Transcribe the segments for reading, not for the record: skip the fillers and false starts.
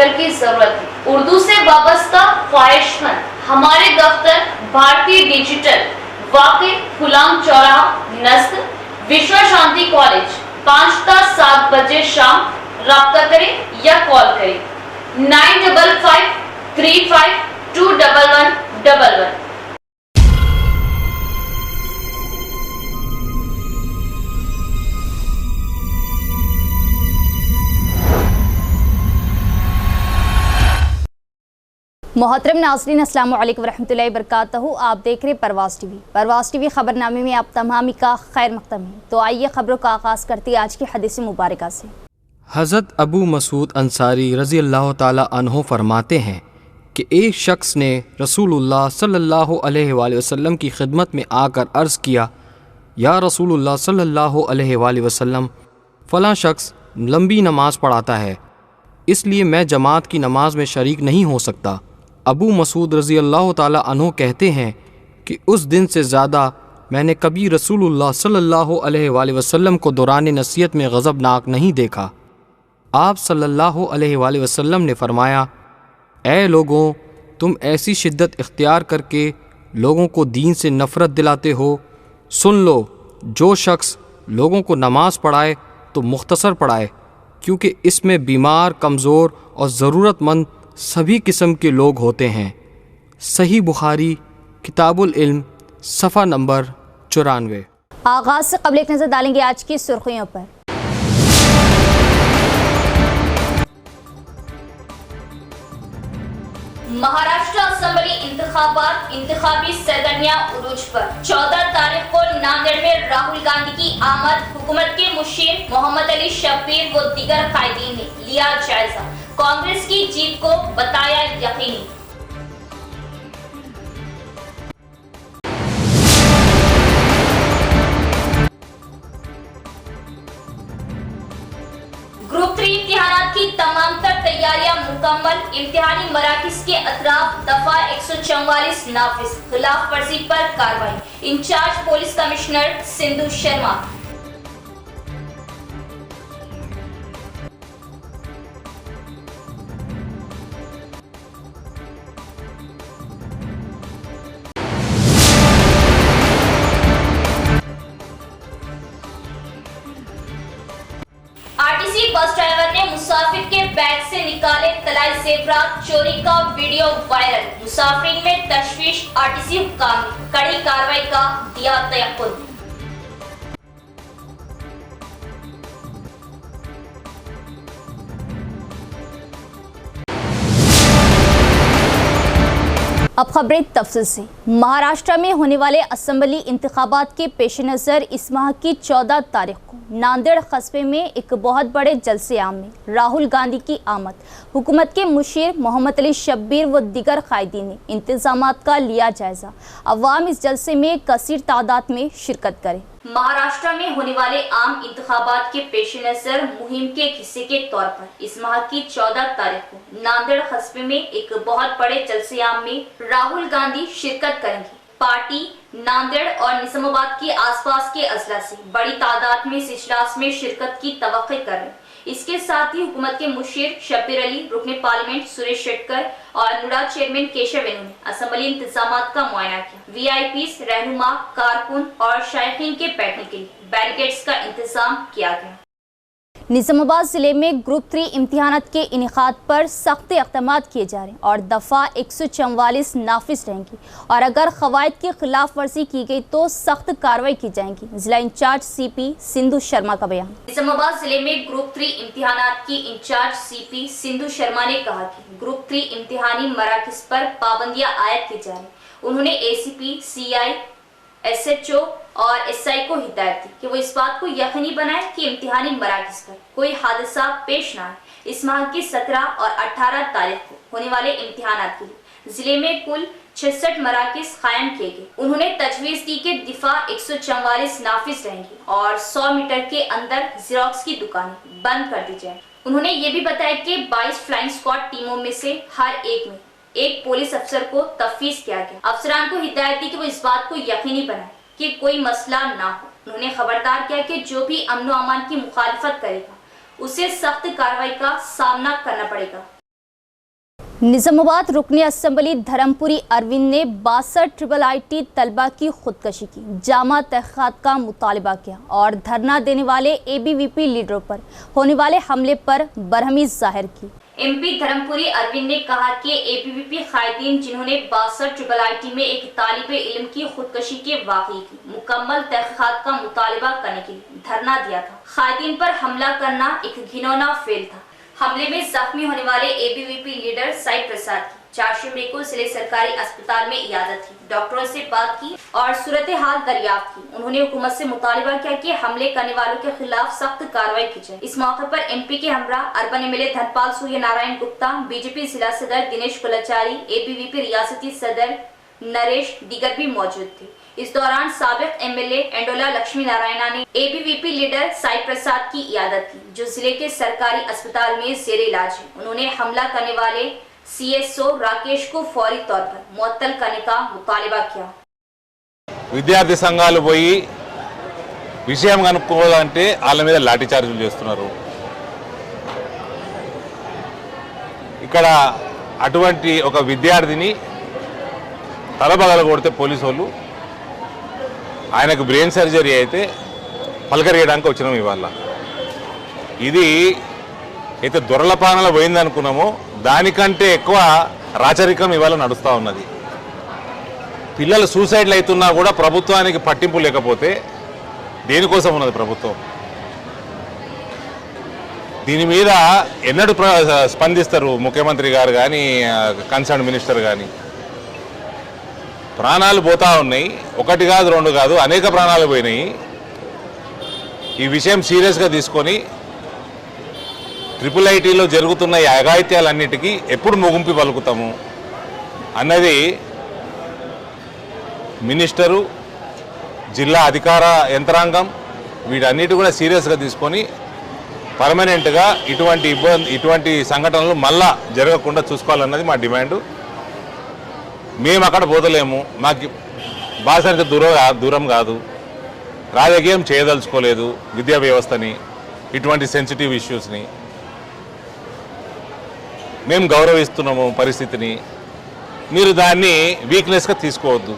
Doctor کی ضرورت ہے۔ اردو سے وابستہ خواہش مند ہمارے دفتر بھارتی ڈیجیٹل واقع غلام چوراہا نزد وشوا شانتی کالج 5 تا 7 بجے شام رابطہ کریں یا کال کریں 9553521111۔ محترم ناظرین، السلام علیکم ورحمۃ اللہ وبرکاتہ۔ آپ دیکھ رہے پرواز ٹی وی۔ پرواز ٹی وی خبرنامے میں آپ تمامی کا خیر مقدم ہے۔ تو آئیے خبروں کا آغاز کرتے ہیں آج کی حدیث مبارکہ سے۔ حضرت ابو مسعود انصاری رضی اللہ تعالی عنہ فرماتے ہیں کہ ایک شخص نے رسول اللہ صلی اللہ علیہ وآلہ وسلم کی خدمت میں آ کر عرض کیا، یا رسول اللہ صلی اللہ علیہ وآلہ وسلم، فلاں شخص لمبی نماز پڑھاتا ہے، اس لیے میں جماعت کی نماز میں شریک نہیں ہو سکتا۔ ابو مسعود رضی اللہ تعالی عنہ کہتے ہیں کہ اس دن سے زیادہ میں نے کبھی رسول اللہ صلی اللہ علیہ وآلہ وسلم کو دوران نصیحت میں غضبناک نہیں دیکھا۔ آپ صلی اللہ علیہ وآلہ وسلم نے فرمایا، اے لوگوں، تم ایسی شدت اختیار کر کے لوگوں کو دین سے نفرت دلاتے ہو، سن لو، جو شخص لوگوں کو نماز پڑھائے تو مختصر پڑھائے، کیونکہ اس میں بیمار، کمزور اور ضرورت مند سبھی قسم کے لوگ ہوتے ہیں۔ صحیح بخاری کتاب العلم صفحہ نمبر 94۔ آغاز سے قبل ایک نظر ڈالیں گے آج کی سرخیوں پر۔ مہاراشٹر اسمبلی انتخابات انتخابی سرگرمیاں عروج پر۔ 14 تاریخ کو ناندیڑ میں راہل گاندھی کی آمد، حکومت کے مشیر محمد علی شبیر و دیگر قائدین نے لیا جائزہ، کانگریس کی جیت کو بتایا یقینی۔ گروپ 3 امتحانات کی تمام تر تیاریاں مکمل، امتحانی مراکز کے اطراف دفعہ 144 نافذ، خلاف ورزی پر کارروائی، in charge police commissioner Sandhu Sharma. RTC bus driver نے مسافر کے بیگ سے نکالے طلائی زیورات، چوری کا ویڈیو وائرل، مسافرین میں تشویش، آرٹیسی حکام نے کڑی کارروائی کا دیا تیقن۔ اب خبریں تفصیل سے۔ مہاراشٹر میں ہونے والے اسمبلی انتخابات کے پیش نظر اس ماہ کی 14 تاریخ کو ناندیڑ قصبے میں ایک بہت بڑے جلسے عام میں راہل گاندھی کی آمد، حکومت کے مشیر محمد علی شبیر و دیگر قائدین نے انتظامات کا لیا جائزہ۔ عوام اس جلسے میں کثیر تعداد میں شرکت کریں۔ مہاراشٹر میں ہونے والے عام انتخابات کے پیش نظر مہم کے حصے کے طور پر اس ماہ کی 14 تاریخ کو ناندیڑ قصبے میں ایک بہت بڑے جلسے عام میں راہل گاندھی شرکت کریں گے۔ پارٹی ناندیڑ اور نظام آباد کے آس پاس کے اضلاع سے بڑی تعداد میں اس اجلاس میں شرکت کی توقع کر رہے ہیں۔ اس کے ساتھ ہی حکومت کے مشیر شبیر علی، رکن پارلیمنٹ سریش شیٹکر اور نوڈا چیئرمین کیشو وینو نے اسمبلی انتظامات کا معائنہ کیا۔ وی آئی پیز، رہنما، کارکن اور شائقین کے بیٹھنے کے لیے بیریکیڈز کا انتظام کیا گیا۔ نظام آباد ضلع میں گروپ 3 امتحانات کے انعقاد پر سخت اقدامات کیے جا رہے ہیں اور دفعہ 144 نافذ رہیں گی، اور اگر قواعد کی خلاف ورزی کی گئی تو سخت کارروائی کی جائیں گی۔ ضلع انچارج سی پی سندھو شرما کا بیان۔ نظام آباد ضلع میں گروپ 3 امتحانات کی انچارج سی پی سندھو شرما نے کہا کہ گروپ 3 امتحانی مراکز پر پابندیاں عائد کی جا رہی ہیں۔ انہوں نے اے سی پی، سی آئی، ایس ایچ او اور ایس آئی کو ہدایت دی کہ وہ اس بات کو یقینی بنائیں کہ امتحانی مراکز پر کوئی حادثہ پیش نہ آئے۔ اس ماہ کی 17 اور 18 تاریخ کو ہونے والے امتحانات کے لیے ضلع میں کل 66 مراکز قائم کیے گئے۔ انہوں نے تجویز دی کہ دفعہ 144 نافذ رہیں گی اور 100 میٹر کے اندر زیروکس کی دکانیں بند کر دی جائیں۔ انہوں نے یہ بھی بتایا کہ 22 فلائنگ اسکواڈ ٹیموں میں سے ہر ایک میں ایک پولیس افسر کو تفویض کیا گیا۔ افسران کو ہدایت دی کہ وہ اس بات کو یقینی بنائیں کہ کوئی مسئلہ نہ ہو۔ انہوں نے خبردار کیا کہ جو بھی امن و امان کی مخالفت کرے گا اسے سخت کارروائی کا سامنا کرنا پڑے گا۔ निजामाबाद रुकने असम्बली धर्मपुरी अरविंद ने 62 IIT तलबा की खुदकशी की, जामा तहक़ीक़ात का मुतालबा किया और धरना देने वाले ABVP लीडरों पर होने वाले हमले पर बरहमी जाहिर की। MP धर्मपुरी अरविंद ने कहा कि ABVP कायदीन जिन्होंने 62 IIT में एक तालिबे इल्म की खुदकशी के वाक़ई की मुकम्मल तहक़ीक़ात का मुतालबा करने के लिए धरना दिया था। कायदीन पर हमला करना एक घिनौना फेल था। हमले में जख्मी होने वाले ABVP लीडर साई प्रसाद की 4 मई को जिले सरकारी अस्पताल में इयादत की, डॉक्टरों से बात की और सूरत हाल दरियाफ्त की। उन्होंने हुकूमत से मुतालिबा किया कि हमले करने वालों के खिलाफ सख्त कार्रवाई की जाए। इस मौके पर MP के हमरा urban MLA Dhanpal Surya Narayan Gupta, BJP जिला सदर दिनेश कुलाचारी, ABVP रियासती सदर नरेश दीगर भी मौजूद थे। इस दौरान साबिक MLA एंडोला लक्ष्मी नारायणा ने ABVP लीडर साई प्रसाद की इयादत की, जो जिले के सरकारी अस्पताल में जेर इलाज है। उन्होंने हमला करने वाले CSO राकेश को फौरी तौर पर मुअत्तल करने का मुतालिबा किया। విద్యార్థి సంఘాలు పోయి విషయం కనుక్కోవాలంటే వాళ్ళ మీద లాఠీ చార్జీలు చేస్తున్నారు. ఇక్కడ అటువంటి ఒక విద్యార్థిని తలబగల కొడితే పోలీసు వాళ్ళు ఆయనకు బ్రెయిన్ సర్జరీ అయితే పలకరియడానికి వచ్చినాం ఇవాళ. ఇది అయితే దొరలపానలో పోయిందనుకున్నామో దానికంటే ఎక్కువ రాచరికం ఇవాళ నడుస్తూ ఉన్నది. పిల్లలు సూసైడ్లు అవుతున్నా కూడా ప్రభుత్వానికి పట్టింపు లేకపోతే దేనికోసం ఉన్నది ప్రభుత్వం? దీని మీద ఎన్నడూ స్పందిస్తారు ముఖ్యమంత్రి గారు కానీ కన్సర్న్ మినిస్టర్ కానీ? ప్రాణాలు పోతా ఉన్నాయి, ఒకటి కాదు రెండు కాదు అనేక ప్రాణాలు పోయినాయి. ఈ విషయం సీరియస్గా తీసుకొని IIITలో జరుగుతున్న ఈ అఘాయిత్యాలన్నిటికీ ఎప్పుడు ముగింపు పలుకుతాము అన్నది మినిస్టరు, జిల్లా అధికార యంత్రాంగం వీటన్నిటి కూడా సీరియస్గా తీసుకొని పర్మనెంట్గా ఇటువంటి సంఘటనలు మళ్ళా జరగకుండా చూసుకోవాలన్నది మా డిమాండు. మేము అక్కడ పోతలేము, మాకు బాసరికి దూరం కాదు, రాజకీయం చేయదలుచుకోలేదు విద్యా వ్యవస్థని, ఇటువంటి సెన్సిటివ్ ఇష్యూస్ని మేము గౌరవిస్తున్నాము పరిస్థితిని. మీరు దాన్ని వీక్నెస్గా తీసుకోవద్దు.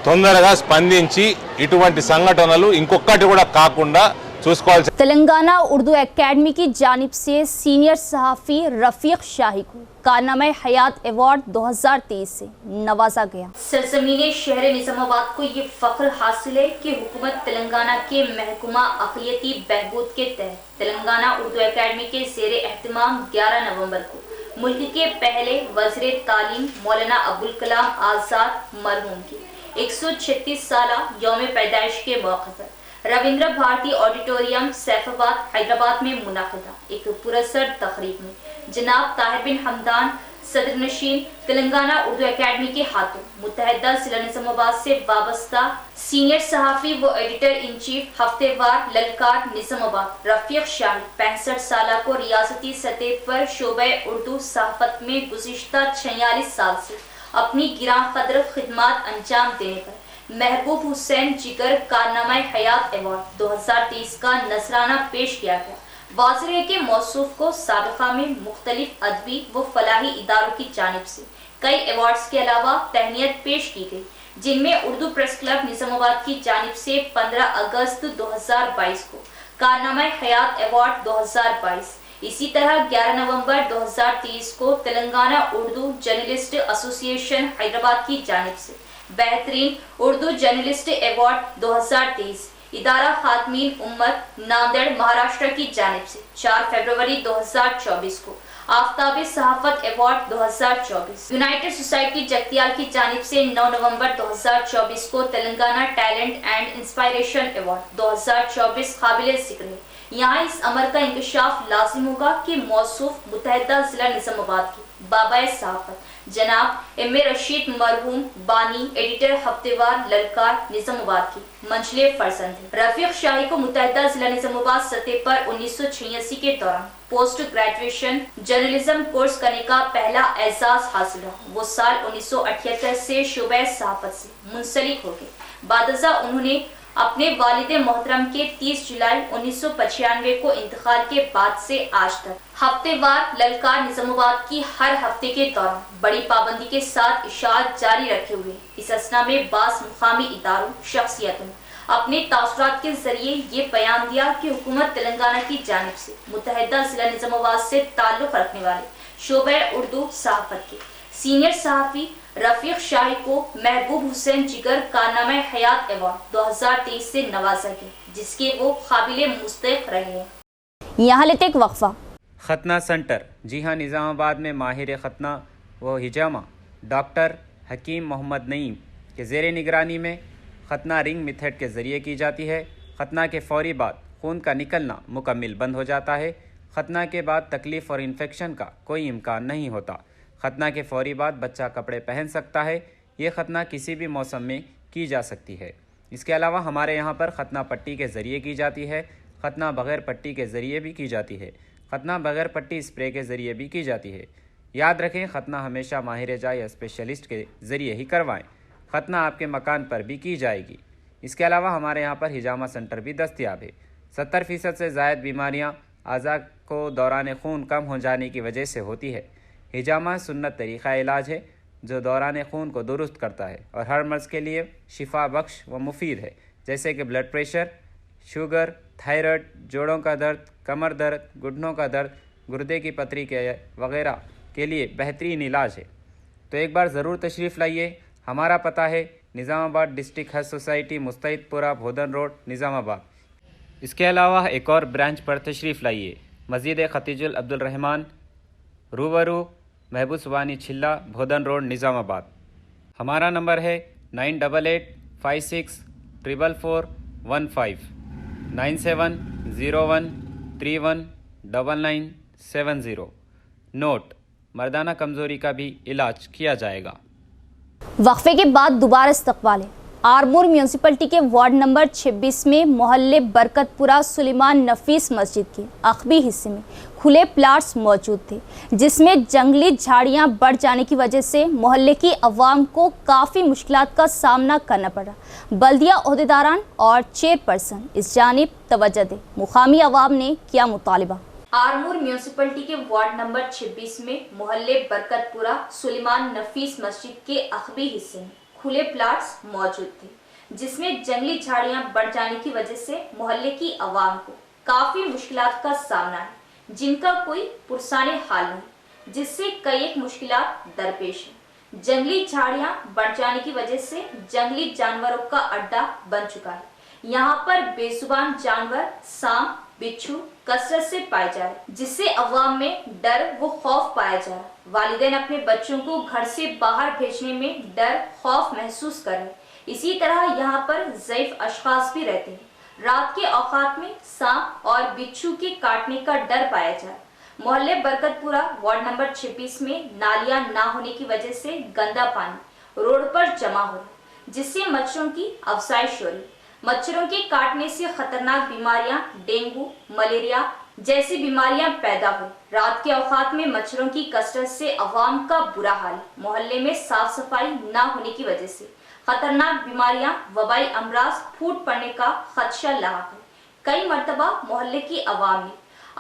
తొందరగా స్పందించి ఇటువంటి సంఘటనలు ఇంకొకటి కూడా కాకుండా చూసుకోవాల్సి. तेलंगाना उर्दू एकेडमी की जानिब से सीनियर सहाफ़ी रफ़ीक शाही को कारनामे हयात अवार्ड 2023 से नवाजा गया। सरजमीने शहर निजामाबाद को ये फख्र हासिल है कि हुकूमत तेलंगाना के महकुमा अक़लियती बहबूद के तहत तेलंगाना उर्दू एकेडमी के ज़ेर एहतमाम 11 नवंबर को मुल्क के पहले वज़ीर तालीम मौलाना अबुल कलाम आज़ाद मरहूम की 136 साला यौम पैदाइश के मौके पर रविंद्र भारती ऑडिटोरियम सैफाबाद हैदराबाद में मुनाक़िदा एक पुरअसर तकरीब में जनाब ताहिर बिन हमदान सदर नशीन तेलंगाना उर्दू एकेडमी के हाथों मुत्तहदा जिला निजामाबाद से वाबस्ता सीनियर सहाफ़ी व एडिटर इन चीफ हफ्तेवार ललकार निजामाबाद रफ़ीक शाही 65 साल को रियासती सतह पर शोबे उर्दू सहाफ़त में गुज़िश्ता 46 साल से अपनी गिरां क़द्र खिदमात अंजाम देने पर महबूब हुसैन जिगर कारनामा हयात अवार्ड 2023 का नजराना पेश किया गया। वाज़िर है कि मौसूफ को साबिक़ा में मुख्तलिफ अदबी व फलाही इदारों की जानिब से कई अवार्ड्स के अलावा तहनीत पेश की गई, जिनमें उर्दू प्रेस क्लब निजामाबाद की जानिब से 15 अगस्त 2022 को कारनामा हयात अवार्ड 2022, इसी तरह 11 नवंबर 2023 को तेलंगाना उर्दू जर्नलिस्ट एसोसिएशन हैदराबाद की जानिब से बेहतरीन उर्दू जर्नलिस्ट अवार्ड 2023, इदारा खातमीन उम्मत नांदेड़ महाराष्ट्र की जानिब से 4 फरवरी 2024 को Aftab Sahafat award 2024, united society Jagtial की जानिब से 9 नवंबर 2024 को Telangana talent and inspiration award 2024 काबिल जिक्र है। यहाँ इस अमर का इंकशाफ लाजिम होगा कि मौसूफ मुत्तहदा जिला निजामाबाद की बाबाए सहाफत जनाब M.A. रशीद मरहूम बानी एडिटर हफ्तेवार ललकार निजामाबाद की मंझले फर्जंद है। रफ़ीक शाही को मुत्तहदा जिला निजामाबाद सतह पर 1986 के दौरान पोस्ट ग्रेजुएशन जर्नलिज्म कोर्स करने का पहला एजाज हासिल रहा। वो साल 1978 से शोबे सहाफत से मुंसलिक हो गए। बादजा उन्होंने अपने वालिद मोहतरम के 30 जुलाई 1995 को इंतकाल के बाद से आज तक हफ्तेवार ललकार निजामाबाद की हर हफ्ते के दौरान बड़ी पाबंदी के साथ इशाअत जारी रखे हुए इस असना में बास मुकामी इदारों शख्सियतों अपने तासुरात के जरिए ये बयान दिया कि हुकूमत तेलंगाना की जानिब से मुत्तहिदा जिला निजामाबाद से ताल्लुक़ रखने वाले शोबे उर्दू सहाफ़त के सीनियर सहाफ़ी रफ़ीक शाही को महबूब हुसैन जिगर कारनामे हयात अवार्ड 2023 से नवाजा गया जिसके वो काबिल मुस्तहिक़ रहे हैं। यहाँ लेते एक वक्फा। खतना सेंटर, जी हाँ, निज़ामाबाद में माहिर खतना व हिजामा डॉक्टर हकीम मोहम्मद नईम के ज़ेर निगरानी में खतना रिंग मेथड के ज़रिए की जाती है। खतना के फ़ौरी बाद खून का निकलना मुकम्मल बंद हो जाता है। खतना के बाद तकलीफ़ और इन्फेक्शन का कोई इम्कान नहीं होता। खतना के फ़ौरी बाद बच्चा कपड़े पहन सकता है। ये खतना किसी भी मौसम में की जा सकती है। इसके अलावा हमारे यहाँ पर खतना पट्टी के ज़रिए की जाती है। खतना बग़ैर पट्टी के ज़रिए भी की जाती है। खतना बग़ैर पट्टी स्प्रे के ज़रिए भी की जाती है। याद रखें, खतना हमेशा माहिर जा या स्पेशलिस्ट के ज़रिए ही करवाएं। खतना आपके मकान पर भी की जाएगी। इसके अलावा हमारे यहाँ पर हिजामा सेंटर भी दस्तयाब है। 70% से ज़ायद बीमारियाँ आज़ा को दौरान खून कम हो जाने की वजह से होती है। हिजामा सुन्नत तरीक़ा इलाज है जो दौरान खून को दुरुस्त करता है और हर मर्ज़ के लिए शिफा बख्श व मुफीद है, जैसे कि ब्लड प्रेशर, शुगर, थायराइड, जोड़ों का दर्द, कमर दर्द, घुटनों का दर्द, गुर्दे की पथरी के वगैरह के लिए बेहतरीन इलाज है। तो एक बार ज़रूर तशरीफ़ लाइए। हमारा पता है निज़ामाबाद डिस्ट्रिक्ट हज सोसाइटी, मुस्तैदपुरा, भोदन रोड, निज़ामाबाद। इसके अलावा एक और ब्रांच पर तशरीफ़ लाइए, मस्जिद खतीजुल अब्दुल रहमान, रूबरू महबूब सुबानी छिल्ला, भोदन रोड, निज़ामाबाद। हमारा नंबर है 9886444415 9701319970। नोट, मर्दाना कमज़ोरी का भी इलाज किया जाएगा। वक्फे के बाद दोबारा इस्तकबाल है। आरमूर म्यूनसिपलिटी के वार्ड नंबर 26 में मोहल्ले बरकतपुरा सुलेमान नफीस मस्जिद के अखबी हिस्से में खुले प्लाट्स मौजूद थे, जिसमें जंगली झाड़ियां बढ़ जाने की वजह से मोहल्ले की अवाम को काफ़ी मुश्किलात का सामना करना पड़ा। बल्दिया ओहदेदारान और चेयरपर्सन इस जानिब तवज्जो दे। मुकामी अवाम ने किया मुतालिबा। आरमूर म्यूनसिपलिटी के वार्ड नंबर 26 में मोहल्ले बरकतपुरा सुलेमान नफीस मस्जिद के अखबी हिस्से में खुले प्लाट्स मौजूद थे, जिसमें जंगली झाड़ियां बढ़ जाने की वजह से मोहल्ले की आवाम को काफी मुश्किलात का सामना है, जिनका कोई पुरसाने हाल नहीं, जिससे कई एक मुश्किलात दरपेश है। जंगली झाड़ियां बढ़ जाने की वजह से जंगली जानवरों का अड्डा बन चुका है। यहाँ पर बेजुबान जानवर सांप, बिच्छू कसरत से पाए जा रहे, जिससे अवाम में डर व खौफ पाया जा रहा। वालिदैन अपने बच्चों को घर से बाहर भेजने में डर खौफ महसूस कर रहे। इसी तरह यहाँ पर ज़ईफ अशखास भी रहते हैं। रात के औकात में सांप और बिच्छू के काटने का डर पाया जा रहा। मोहल्ले बरकतपुरा वार्ड नंबर 26 में नालियां ना होने की वजह से गंदा पानी रोड पर जमा हो रहा, जिससे मच्छरों की अफजाइश हो रही। मच्छरों के काटने से खतरनाक बीमारियां, डेंगू, मलेरिया जैसी बीमारियां पैदा हुई। रात के औकात में मच्छरों की कसरत से अवाम का बुरा हाल। मोहल्ले में साफ सफाई ना होने की वजह से खतरनाक बीमारियां, वबाई अमराज फूट पड़ने का खदशा लाक है। कई मरतबा मोहल्ले की अवाम ने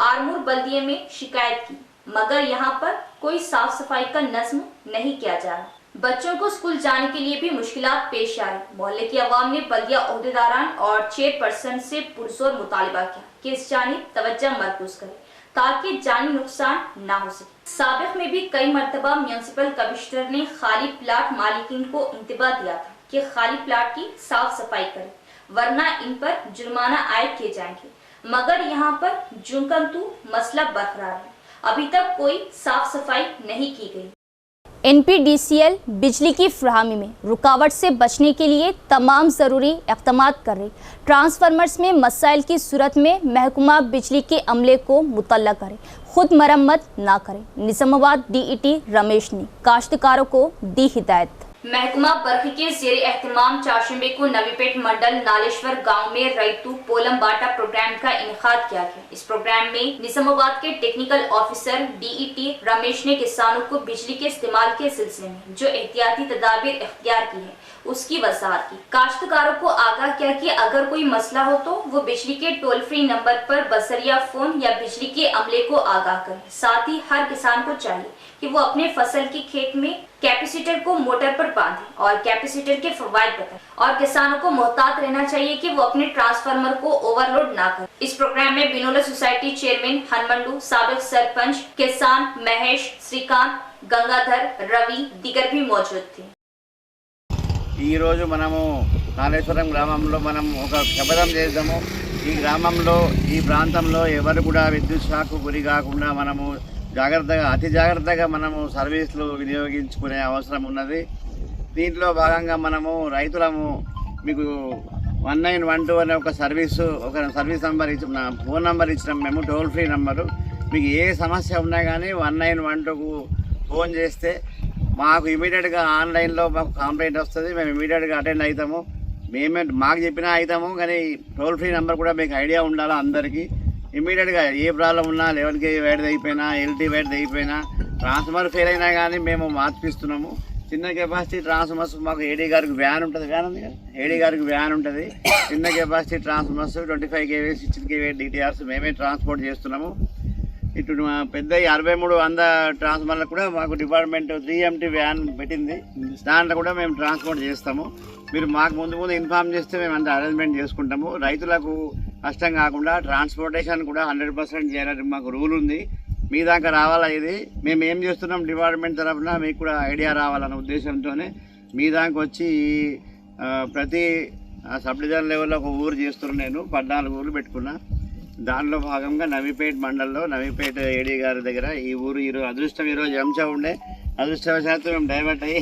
आरमूर बल्दिये में शिकायत की, मगर यहाँ पर कोई साफ सफाई का नज़्म नहीं किया जा रहा। बच्चों को स्कूल जाने के लिए भी मुश्किलात पेश आ रही। मोहल्ले की आवाम ने बल्दिया ओहदेदारान और चेयरपर्सन से पुरजोर मुतालिबा किया कि इस जानिब तवज्जो मरकूज करें ताकि जानी नुकसान ना हो सके। साबिक में भी कई मरतबा म्यूनसिपल कमिश्नर ने खाली प्लाट मालिकीन को इंतबाह दिया था कि खाली प्लाट की साफ सफाई करें, वरना इन पर जुर्माना आयद किए जाएंगे, मगर यहाँ पर जुंकंतु मसला बरकरार है। अभी तक कोई साफ सफाई नहीं की गई। NPDCL बिजली की फराहमी में रुकावट से बचने के लिए तमाम ज़रूरी इक़दामात कर रही। ट्रांसफार्मर्स में मसाइल की सूरत में महकमा बिजली के अमले को मुतल्ला करें, खुद मरम्मत ना करें। निज़ामाबाद DET रमेश ने काश्तकारों को दी हिदायत। महकमा बरखी के ज़ेर एहतमाम चारशंबे को नवीपेट मंडल नालेश्वर गांव में रईतू पोलम बाटा प्रोग्राम का इनेकाद किया गया। इस प्रोग्राम में निज़ामाबाद के टेक्निकल ऑफिसर DET रमेश ने किसानों को बिजली के इस्तेमाल के सिलसिले में जो एहतियाती तदाबीर इख्तियार की है उसकी वजाहत की। काश्तकारों को आगाह किया कि अगर कोई मसला हो तो वो बिजली के टोल फ्री नंबर पर बसरिया फोन या बिजली के अमले को आगाह करें। साथ ही हर किसान को चाहिए कि वो अपने फसल की खेत में कैपेसिटर को मोटर पर बांधे और कैपेसिटर के फवायद बताएं, और किसानों को मोहतात रहना चाहिए कि वो अपने ट्रांसफार्मर को ओवरलोड ना करें। इस प्रोग्राम में बिनोला सोसाइटी चेयरमैन हनुमंडू, साबिक सरपंच, किसान महेश, श्रीकांत, गंगाधर, रवि दिगर भी मौजूद थे। ఈ రోజు మనము నాలేశ్వరం గ్రామంలో మనం ఒక శపథం చేద్దాము. ఈ గ్రామంలో ఈ ప్రాంతంలో ఎవరు కూడా విద్యుత్ షాక్కు గురి కాకుండా మనము అతి జాగ్రత్తగా మనము సర్వీసులు వినియోగించుకునే అవసరం ఉన్నది. దీంట్లో భాగంగా మనము రైతులము మీకు 1912 అనే ఒక సర్వీస్ నెంబర్ ఇచ్చిన ఫోన్ నెంబర్ ఇచ్చినాం మేము, టోల్ ఫ్రీ నెంబరు. మీకు ఏ సమస్య ఉన్నా కానీ 1912కు ఫోన్ చేస్తే మాకు ఇమీడియట్గా ఆన్లైన్లో మాకు కంప్లైంట్ వస్తుంది. మేము ఇమీడియట్గా అటెండ్ అవుతాము. మాకు చెప్పినా అవుతాము, కానీ టోల్ ఫ్రీ నెంబర్ కూడా మీకు ఐడియా ఉండాలి అందరికీ. ఇమీడియట్గా ఏ ప్రాబ్లం ఉన్నా, 11 kV వైర్ది అయిపోయినా, LT వైర్ది అయిపోయినా, ట్రాన్స్ఫార్మర్ ఫెయిల్ అయినా కానీ మేము మార్పిస్తున్నాము. చిన్న కెపాసిటీ ట్రాన్స్ఫార్మర్స్ మాకు ఏడీ గారికి వ్యాన్ ఉంటుంది, ఏడీ గారికి వ్యాన్ ఉంటుంది. చిన్న capacity transformers 25 kV 16 kV DTRs మేమే ట్రాన్స్పోర్ట్ చేస్తున్నాము. ఇటు పెద్ద 6300 ట్రాన్స్ఫార్మర్లకు కూడా మాకు డిపార్ట్మెంట్ 3MT వ్యాన్ పెట్టింది. దాంట్లో కూడా మేము ట్రాన్స్పోర్ట్ చేస్తాము. మీరు మాకు ముందు ఇన్ఫార్మ్ చేస్తే మేము అంత అరేంజ్మెంట్ చేసుకుంటాము. రైతులకు కష్టం కాకుండా ట్రాన్స్పోర్టేషన్ కూడా 100% చేయాలని మాకు రూల్ ఉంది. మీ దాకా రావాలా ఇది మేము ఏం చేస్తున్నాం డిపార్ట్మెంట్ తరఫున మీకు కూడా ఐడియా రావాలన్న ఉద్దేశంతోనే మీ దాకా వచ్చి ప్రతి సబ్ డివిజన్ లెవెల్లో ఒక ఊరు చేస్తున్నాను. నేను 14 ఊర్లు పెట్టుకున్నా. దానిలో భాగంగా నవీపేట మండలంలో నవీపేట ఏడీ గారి దగ్గర ఈ ఊరు అదృష్టం ఈరోజు ఎంచా ఉండే, అదృష్టవశాత్తు మేము డైవర్ట్ అయ్యి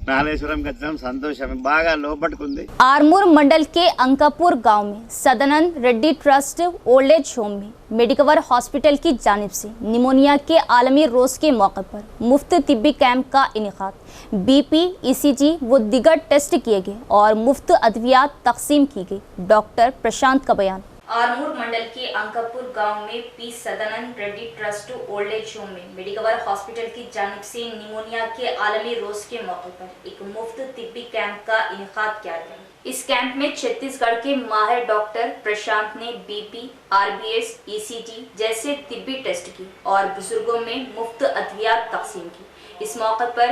నాలేశ్వరంకి వచ్చాం. సంతోషం, బాగా లోపట్టుకుంది. आरमूर मंडल के अंकापुर गांव में Sadanand Reddy trust old age home में मेडिकवर हॉस्पिटल की जानिब से निमोनिया के आलमी रोज़ के मौके पर मुफ्त तिब्बी कैंप का इनेकाद, BP, ECG व दिगर टेस्ट किए गए और मुफ्त अद्वियात तकसीम की गई। डॉक्टर प्रशांत का बयान। आरमूर मंडल के अंकापुर गांव में P Sadanand Reddy trust old age home में मेडिकवर हॉस्पिटल की जानिब से निमोनिया के आलमी रोज के मौके पर एक मुफ्त तिब्बी कैंप का इनेकाद किया गया। इस कैंप में छत्तीसगढ़ के माहिर डॉक्टर प्रशांत ने BP, RBS, ECG जैसे तिब्बी टेस्ट की और बुजुर्गों में मुफ्त अद्वियात तकसीम की। इस मौके पर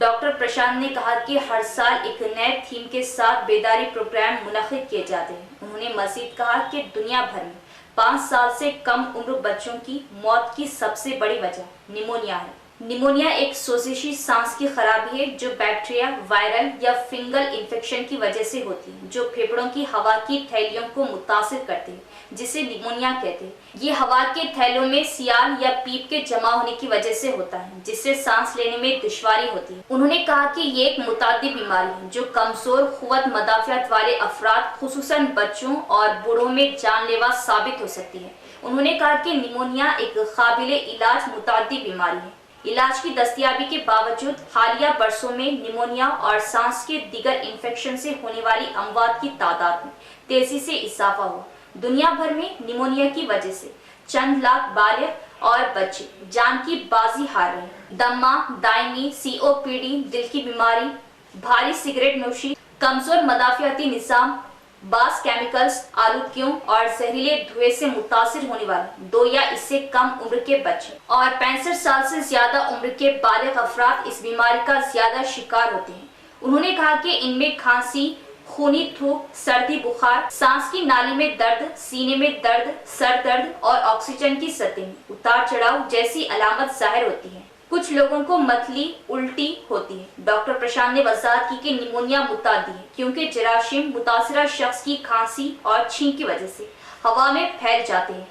डॉक्टर प्रशांत ने कहा कि हर साल एक नए थीम के साथ बेदारी प्रोग्राम मुनक्किद किए जाते हैं। उन्होंने मजीद कहा कि दुनिया भर में 5 साल से कम उम्र बच्चों की मौत की सबसे बड़ी वजह निमोनिया है। निमोनिया एक सोजिशी सांस की खराबी है जो बैक्टीरिया, वायरल या फिंगल इन्फेक्शन की वजह से होती है, जो फेफड़ों की हवा की थैलियों को मुतासिर करते हैं, जिसे निमोनिया कहते हैं। ये हवा के थैलों में सियाल या पीप के जमा होने की वजह से होता है, जिससे सांस लेने में दुश्वारी होती है। उन्होंने कहा कि ये एक मुताद्दी बीमारी है जो कमजोर कुव्वत मदाफियत वाले अफराद, खुसूसन बच्चों और बूढ़ों में जानलेवा साबित हो सकती है। उन्होंने कहा कि निमोनिया एक काबिले इलाज मुताद्दी बीमारी है। इलाज की दस्तयाबी के बावजूद हालिया बरसों में निमोनिया और सांस के दीगर इन्फेक्शन से होने वाली अमवात की तादाद में तेजी से इजाफा हुआ। दुनिया भर में निमोनिया की वजह से चंद लाख बालिग और बच्चे जान की बाजी हार रहे हैं। दमा, दायमी, COPD, दिल की बीमारी, भारी सिगरेट नोशी, कमजोर मदाफियाती निज़ाम, बास केमिकल्स, आलूदगियों और जहरीले धुएं से मुतासिर होने वाले 2 या इससे कम उम्र के बच्चे और 65 साल से ज्यादा उम्र के बालिग अफराद इस बीमारी का ज्यादा शिकार होते हैं। उन्होंने कहा कि इनमें खांसी, खूनी थूक, सर्दी बुखार, सांस की नाली में दर्द, सीने में दर्द, सर दर्द और ऑक्सीजन की सतह में उतार चढ़ाव जैसी अलामत जाहिर होती है। कुछ लोगों को मतली, उल्टी होती है। डॉक्टर प्रशांत ने वजाहत की कि निमोनिया मुतादी है क्योंकि जराशीम मुतासिरा शख्स की खांसी और छींक की वजह से हवा में फैल जाते हैं।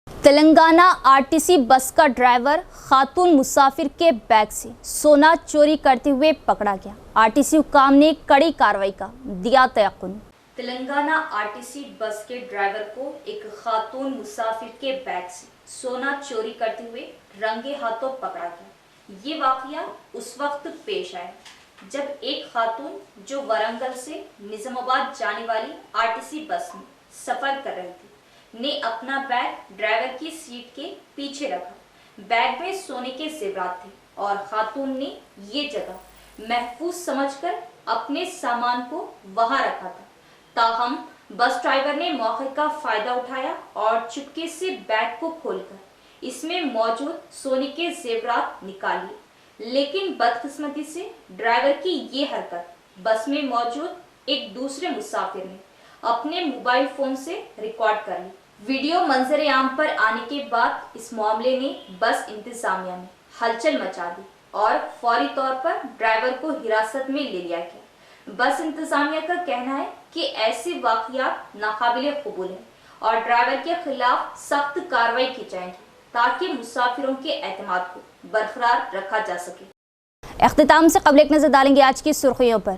तेलंगाना RTC बस का ड्राइवर खातून मुसाफिर के बैग से सोना चोरी करते हुए पकड़ा गया। RTC हुकाम ने कड़ी कार्रवाई का दिया तयक़ुन। तेलंगाना RTC बस के ड्राइवर को एक खातून मुसाफिर के बैग से सोना चोरी करते हुए रंगे हाथों पकड़ा गया। ये वाकया उस वक्त पेश आया जब एक खातून जो वरंगल से निजामाबाद जाने वाली RTC बस में सफर कर रही थी ने अपना बैग ड्राइवर की सीट के पीछे रखा। बैग में सोने के जेवरात थे और खातून ने ये जगह महफूज समझकर अपने सामान को वहां रखा था। ताहम बस ड्राइवर ने मौके का फायदा उठाया और चुपके से बैग को खोलकर इसमें मौजूद सोने के जेवरात निकाल लिए। लेकिन बदकिस्मती से ड्राइवर की ये हरकत बस में मौजूद एक दूसरे मुसाफिर ने अपने मोबाइल फोन से रिकॉर्ड कर ली। वीडियो मंजर आम पर आने के बाद इस मामले ने बस इंतजामिया में हलचल मचा दी और फौरी तौर पर ड्राइवर को हिरासत में ले लिया गया। बस इंतजामिया का कहना है कि ऐसे वाकयात नाकाबिले कबूल हैं और ड्राइवर के खिलाफ सख्त कार्रवाई की जाएगी ताकि मुसाफिरों के एतमाद को बरकरार रखा जा सके। इख्तिताम से कबल एक नजर डालेंगे आज की सुर्खियों पर।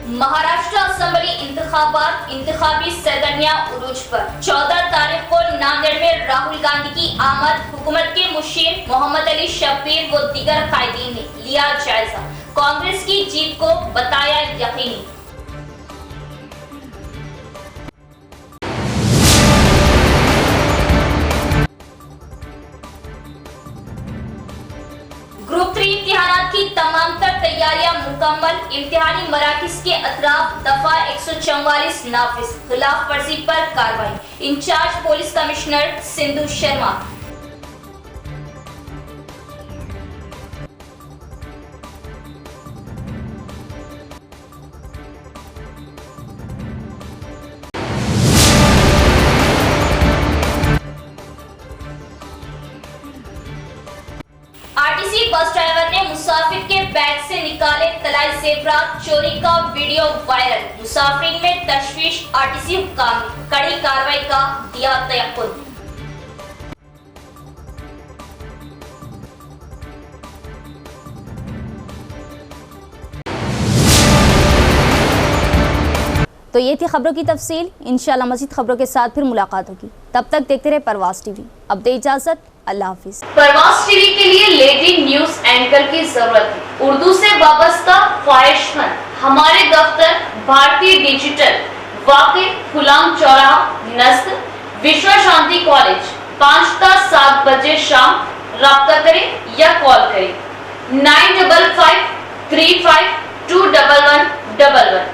महाराष्ट्र असेंबली इंतखाबात इंतखाबी सरगर्मियां उरूज पर 14 तारीख को नांदेड़ में राहुल गांधी की आमद, हुकूमत के मुशीर मोहम्मद अली शब्बीर व दीगर कायदीन ने लिया जायजा, कांग्रेस की जीत को बताया यकीनी। ग्रुप 3 इम्तिहानात की तमाम तर तैयारियां मुकम्मल, इम्तिहानी मराकिज के अतराफ दफा 144 नाफिज, खिलाफ वर्जी पर कार्रवाई। Incharge police commissioner Sindhu Sharma. RTC bus driver ने मुसाफिर के बैग से निकाले तलाई जेवरात, चोरी का वीडियो वायरल, मुसाफिर में तशवीश, आरटीसी हुक्काम ने कड़ी कार्रवाई का दिया तयक्कुद। तो ये थी खबरों की तफसील। इंशाल्लाह मज़ीद खबरों के साथ फिर मुलाकात होगी। तब तक देखते रहे परवाज़ टीवी। अब दे इजाजत, अल्लाह हाफिज। परवाज़ टीवी के लिए लेडी न्यूज एंकर की जरूरत है। उर्दू से वाबस्ता ख्वाहिशमंद हमारे दफ्तर भारतीय डिजिटल, वाक़ई गुलाम चौराहा, नस्ल, विश्व शांति कॉलेज, 5 ता 7 बजे शाम। राब्ता करें या कॉल करें 955 35 21111।